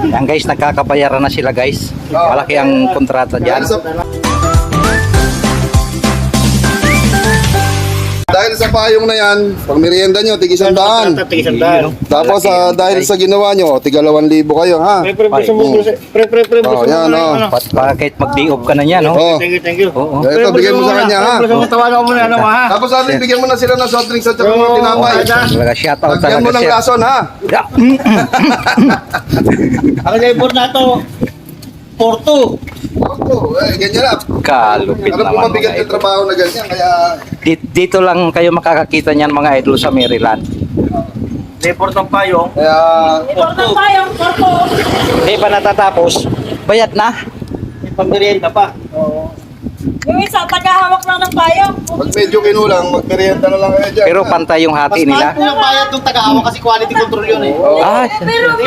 Yan guys, nagkakabayaran na sila guys. Malaki ang kontrata dyan. Dahil sa payong na yan, pag merienda nyo, tig 100. Tapos dahil sa ginawa nyo, tig 2,000 kayo, ha? Yan, Bakit mag-day-off ka na yan, no? Thank you. Oo. Ito, bigyan mo sa kanya, ha? Tawagan ko muna, ha? Tapos sabi, bigyan mo na sila ng soft drinks at saka mga tinapay. Talaga shoutout Lagyan mo talaga ng siya. lason, ha? Ang labor na to, Porto. Ganyan lang. Kalupit Alam ko naman mabigat mga yung idol. trabaho na ganyan, kaya... Dito lang kayo makakakita niyan mga idol sa Maryland. Labor ng payong. Kaya... Porto. Hindi pa natatapos. Bayad na. May pamirienda pa. Oo. Yung isa, tagahawak lang ng payong. Pag medyo kinulang, magmerienda na lang kayo dyan. Pero pantay yung hati nila. Mas mahal po yung bayad ng taga-awa kasi quality control yun eh. Ah, Pero may